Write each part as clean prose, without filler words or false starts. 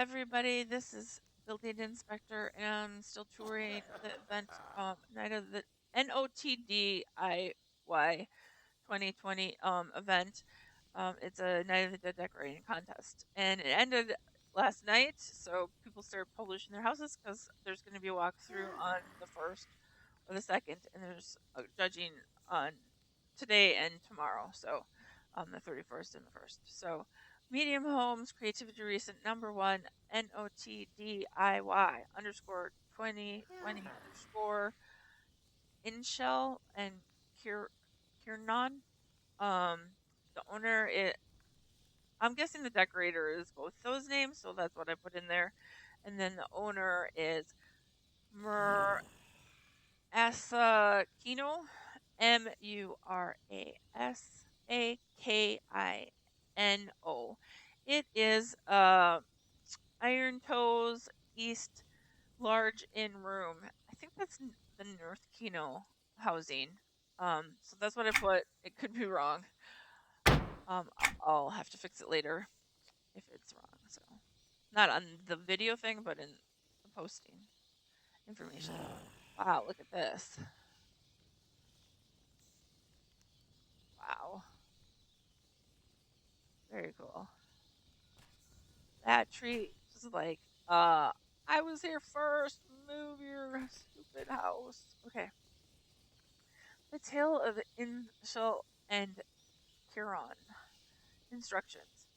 everybody. This is Building Inspector, and I'm still touring the event, night of the NOTDiy 2020 event. It's a Night of the Dead decorating contest, and it ended last night. So people started publishing their houses because there's going to be a walkthrough on the 1st or the 2nd, and there's judging on today and tomorrow. So the 31st and the 1st. So Medium Homes Creativity Recent #1 NOTDiy underscore 2020 underscore Inshel and Kirnon. The owner I'm guessing the decorator is both those names, so that's what I put in there. And then the owner is Murasakino, Murasakino. It is Irontoes East large in room. I think that's the North Kino housing. So that's what I put. It could be wrong. I'll have to fix it later if it's wrong. So not on the video thing, but in the posting information. Wow, look at this. Wow. Very cool. That tree is like, I was here first. Move your stupid house. Okay. The Tale of Inshel and Kirnon. Instructions.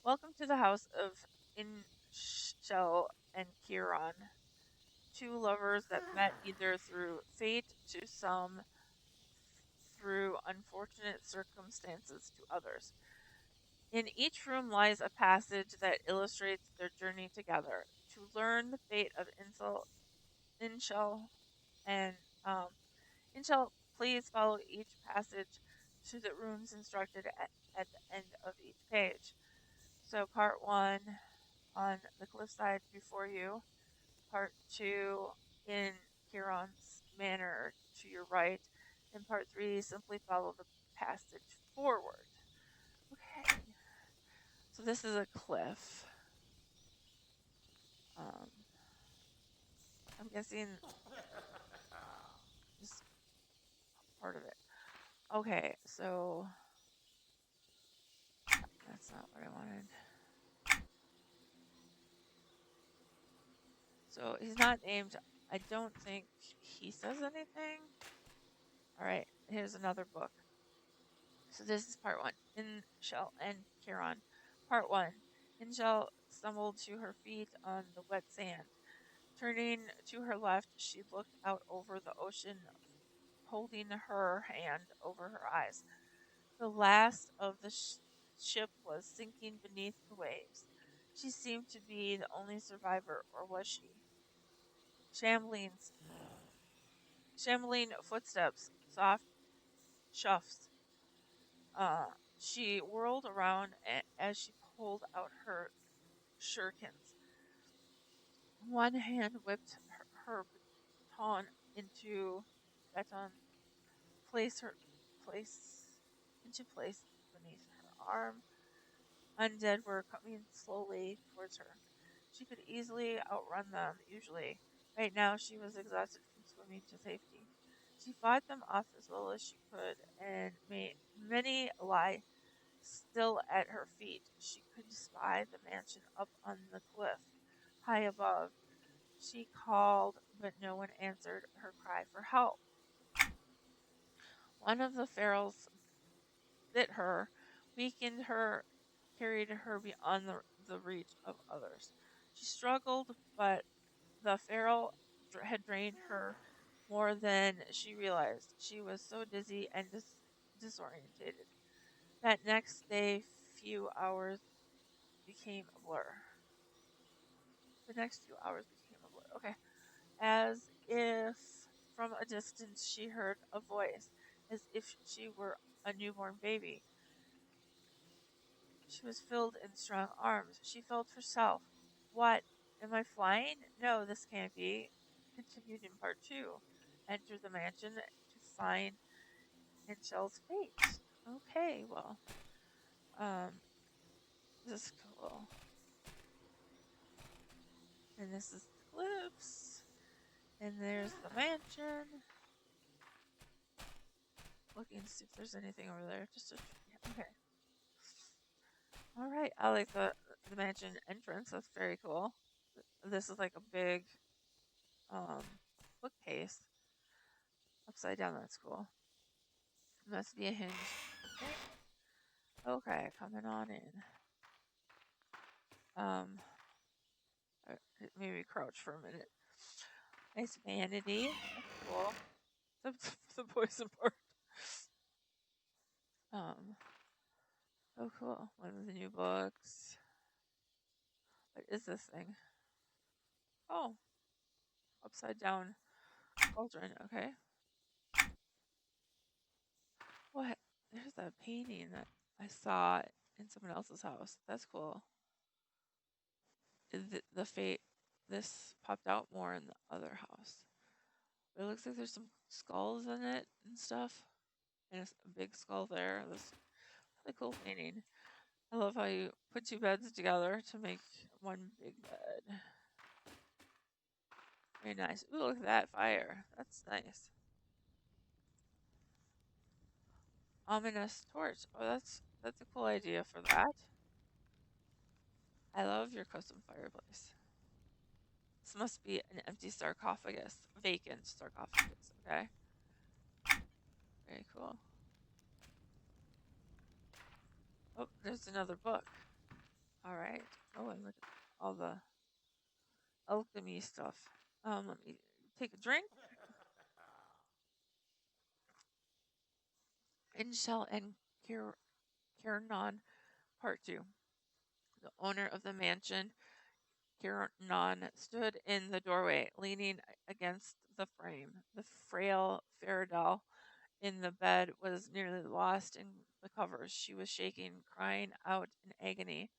Welcome to the house of Inshel and Kirnon, two lovers that met either through fate to some, through unfortunate circumstances to others. In each room lies a passage that illustrates their journey together. To learn the fate of Inshel and Inshel, please follow each passage to the rooms instructed at the end of each page. So part 1 on the cliffside before you, part 2 in Huron's manor to your right, and part 3 simply follow the passage forward. Okay. So this is a cliff. I'm guessing just part of it. Okay, so that's not what I wanted. So he's not named. I don't think he says anything. All right, here's another book. So this is part 1. Inshel and Kirnon. Part 1. Inshel stumbled to her feet on the wet sand. Turning to her left, she looked out over the ocean, holding her hand over her eyes. The last of the ship was sinking beneath the waves. She seemed to be the only survivor, or was she? Shambling footsteps, soft shuffs. She whirled around as she pulled out her shurikens. One hand whipped her baton baton, place her place into place beneath her arm. Undead were coming slowly towards her. She could easily outrun them, usually. Right now, she was exhausted from swimming to safety. She fought them off as well as she could, and many lie still at her feet. She could spy the mansion up on the cliff, high above. She called, but no one answered her cry for help. One of the ferals bit her, weakened her, carried her beyond the reach of others. She struggled, but the feral had drained her more than she realized. She was so dizzy and disorientated. That next day, few hours became a blur. The next few hours became a blur. Okay. As if from a distance she heard a voice, as if she were a newborn baby. She was filled in strong arms. She felt herself. What? Am I flying? No, this can't be. Continued in part 2. Enter the mansion to find Inchel's fate. Okay, well, this is cool. And this is the cliffs. And there's the mansion. Looking to see if there's anything over there. Just a tree. Okay. All right. I like the mansion entrance. That's very cool. This is like a big bookcase upside down. That's cool. Must be a hinge. Okay, coming on in. Maybe crouch for a minute. Nice vanity. That's cool. The poison part. Oh cool. One of the new books. What is this thing? Oh, upside down cauldron. Okay. What? There's that painting that I saw in someone else's house. That's cool. The fate. This popped out more in the other house. But it looks like there's some skulls in it and stuff. And a big skull there. This really cool painting. I love how you put two beds together to make one big bed. Very nice. Ooh, look at that fire. That's nice. Ominous torch. Oh, that's a cool idea for that. I love your custom fireplace. This must be an empty sarcophagus. Vacant sarcophagus, okay? Very cool. Oh, there's another book. All right. Oh, and look at all the alchemy stuff. Let me take a drink. Inshel and Kirnon, Part 2. The owner of the mansion, Kirnon, stood in the doorway, leaning against the frame. The frail Faradal in the bed was nearly lost in the covers. She was shaking, crying out in agony.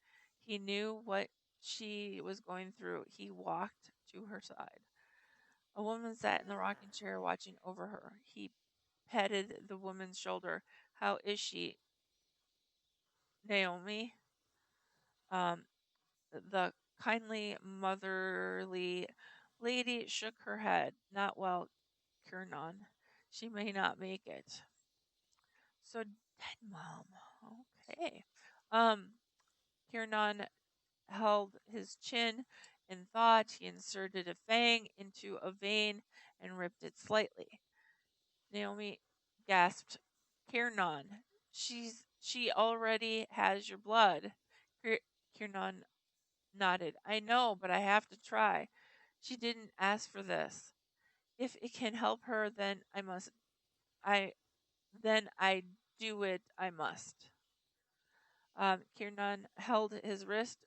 He knew what she was going through. He walked to her side. A woman sat in the rocking chair watching over her. He patted the woman's shoulder. How is she, Naomi? The kindly, motherly lady shook her head. Not well, Kirnon. She may not make it. So dead, Mom. Okay. Kirnon held his chin in thought. He inserted a fang into a vein and ripped it slightly. Naomi gasped, Kirnon, she already has your blood. Kirnon nodded. I know, but I have to try. She didn't ask for this. If it can help her, then I must. I do it. I must. Kiernan held his wrist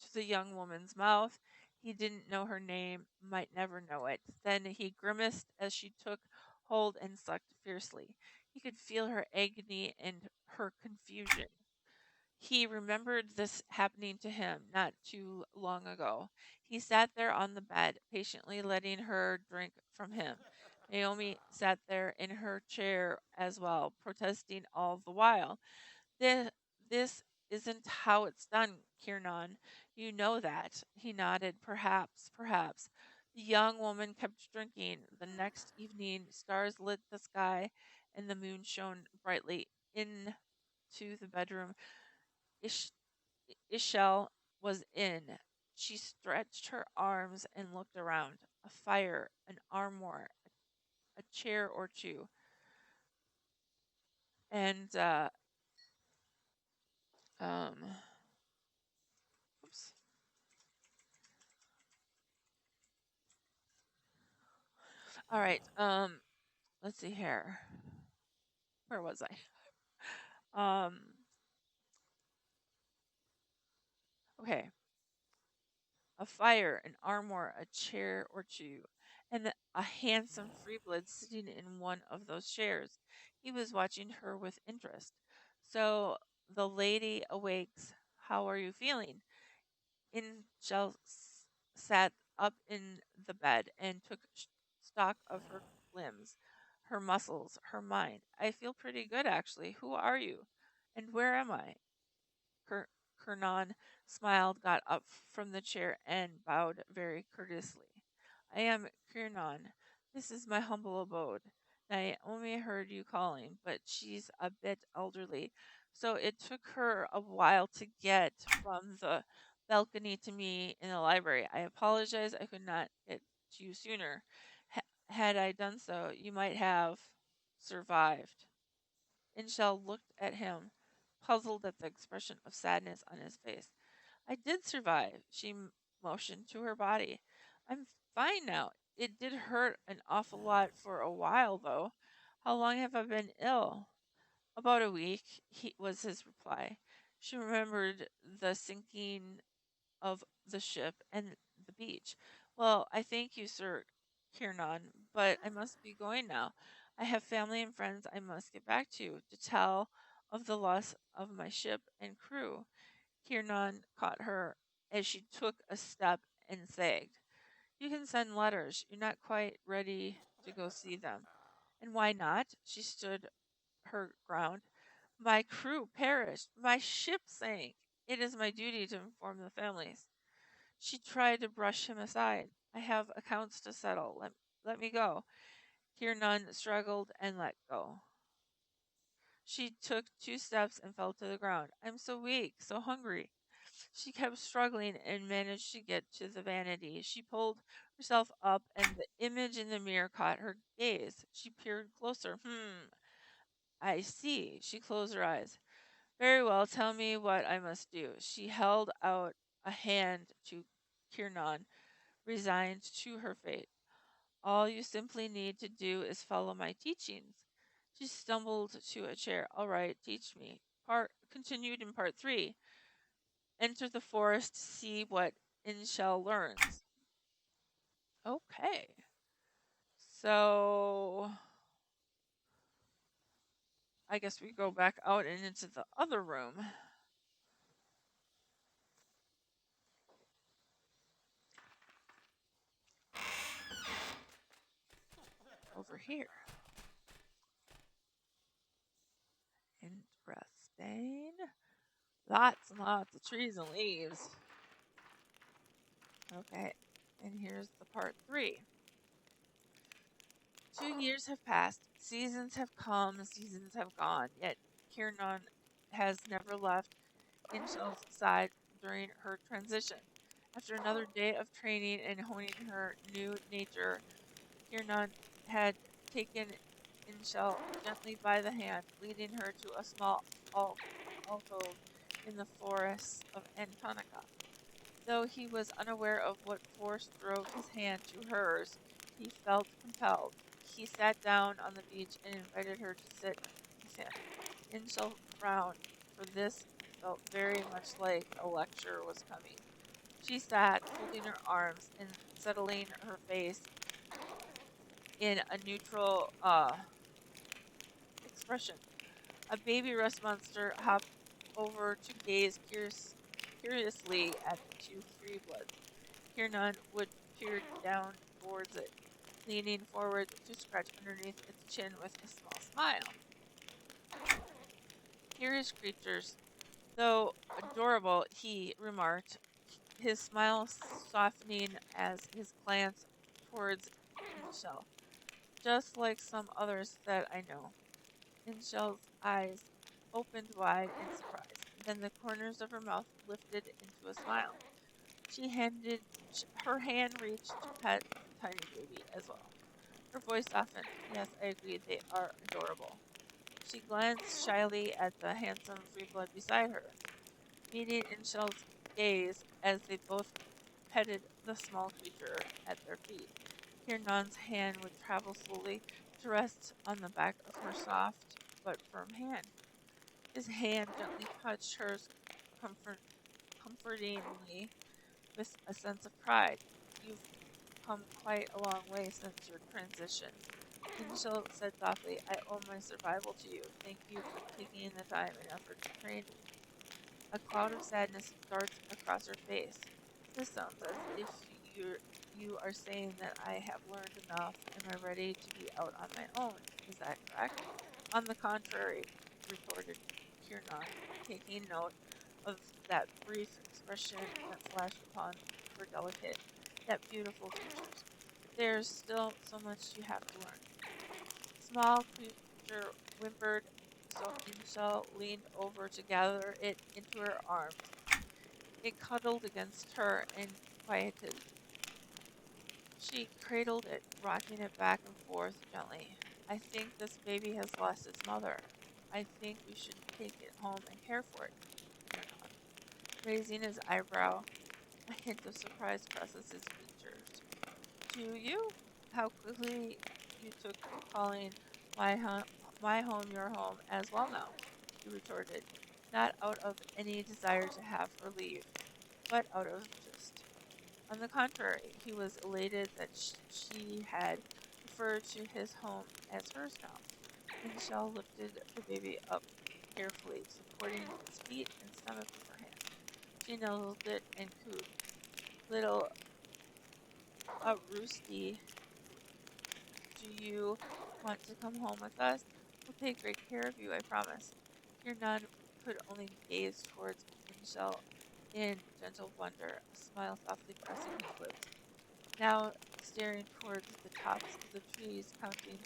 to the young woman's mouth. He didn't know her name, might never know it. Then he grimaced as she took hold and sucked fiercely. He could feel her agony and her confusion. He remembered this happening to him not too long ago. He sat there on the bed, patiently letting her drink from him. Naomi sat there in her chair as well, protesting all the while. This isn't how it's done, Kiernan. You know that. He nodded. Perhaps, perhaps. The young woman kept drinking. The next evening, stars lit the sky, and the moon shone brightly into the bedroom Ish- Ishel was in. She stretched her arms and looked around. A fire, an armoire, a chair or two. And, um, oops. All right, let's see here. Where was I? Okay. A fire, an armoire, a chair or two, and a handsome Freeblood sitting in one of those chairs. He was watching her with interest. So the lady awakes. How are you feeling? Inshel sat up in the bed and took stock of her limbs, her muscles, her mind. I feel pretty good, actually. Who are you? And where am I? Kirnon smiled, got up from the chair, and bowed very courteously. I am Kirnon. This is my humble abode. Naomi heard you calling, but she's a bit elderly, so it took her a while to get from the balcony to me in the library. I apologize I could not get to you sooner. Had I done so, you might have survived. Inshel looked at him, puzzled at the expression of sadness on his face. I did survive, she motioned to her body. I'm fine now. It did hurt an awful lot for a while, though. How long have I been ill? About a week, was his reply. She remembered the sinking of the ship and the beach. Well, I thank you, Sir Kirnon, but I must be going now. I have family and friends I must get back to tell of the loss of my ship and crew. Kirnon caught her as she took a step and sagged. You can send letters. You're not quite ready to go see them. And why not? She stood her ground. My crew perished. My ship sank. It is my duty to inform the families. She tried to brush him aside. I have accounts to settle. Let me go. Kirnon struggled and let go. She took 2 steps and fell to the ground. I'm so weak, so hungry. She kept struggling and managed to get to the vanity. She pulled herself up, and the image in the mirror caught her gaze. She peered closer. I see. She closed her eyes. Very well, tell me what I must do. She held out a hand to Kirnon, resigned to her fate. All you simply need to do is follow my teachings. She stumbled to a chair. All right, teach me. Part continued in part 3. Enter the forest, see what Inshel learns. Okay. So I guess we go back out and into the other room. Over here. Interesting. Lots and lots of trees and leaves. Okay. And here's the part 3. 2 years have passed. Seasons have come, seasons have gone. Yet Kirnon has never left Inshel's side during her transition. After another day of training and honing her new nature, Kirnon had taken Inshel gently by the hand, leading her to a small alcove in the forests of Antonia. Though he was unaware of what force drove his hand to hers, he felt compelled. He sat down on the beach and invited her to sit with him. Inshel frowned, for this felt very much like a lecture was coming. She sat, folding her arms and settling her face in a neutral expression. A baby rust monster hopped over to gaze curiously at the 2 free bloods. Kirnon would peer down towards it, leaning forward to scratch underneath its chin with a small smile. Curious creatures, though adorable, he remarked, his smile softening as his glance towards Inshel. Just like some others that I know. Inshel's eyes opened wide in surprise. Then the corners of her mouth lifted into a smile. Her hand reached to pet the tiny baby as well. Her voice softened. Yes, I agree, they are adorable. She glanced shyly at the handsome free blood beside her, meeting Inshel's gaze as they both petted the small creature at their feet. Kirnon's hand would travel slowly to rest on the back of her soft but firm hand. His hand gently touched hers comfortingly with a sense of pride. You've come quite a long way since your transition. Inshel said softly, I owe my survival to you. Thank you for taking the time and effort to train me. A cloud of sadness darts across her face. This sounds as if you are saying that I have learned enough and am ready to be out on my own. Is that correct? On the contrary, retorted Kirnon, taking note of that brief expression that flashed upon her delicate, yet beautiful features. There's still so much you have to learn. Small creature whimpered, so Inshel leaned over to gather it into her arms. It cuddled against her and quieted. She cradled it, rocking it back and forth gently. I think this baby has lost its mother. I think we should take it home and care for it, he went on, raising his eyebrow. A hint of surprise crosses his features. Do you? How quickly you took to calling my home your home as well now, he retorted, not out of any desire to have her leave, but out of just. On the contrary, he was elated that she had referred to his home as hers now. Inshel lifted the baby up carefully, supporting its feet and stomach with her hand. She nuzzled it and cooed. Little Roosty, do you want to come home with us? We'll take great care of you, I promise. Kirnon could only gaze towards Inshel in gentle wonder, a smile softly pressing his lips. Now staring towards the tops of the trees, counting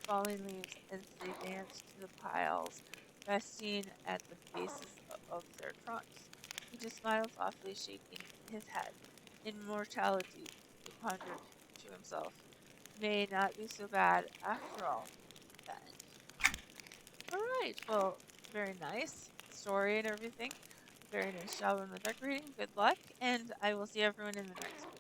falling leaves as they danced to the piles resting at the bases of their trunks. He just smiled softly, shaking his head. Immortality, he pondered to himself, may not be so bad after all, then. Alright, well, very nice story and everything. Very nice job on the decorating. Good luck, and I will see everyone in the next video.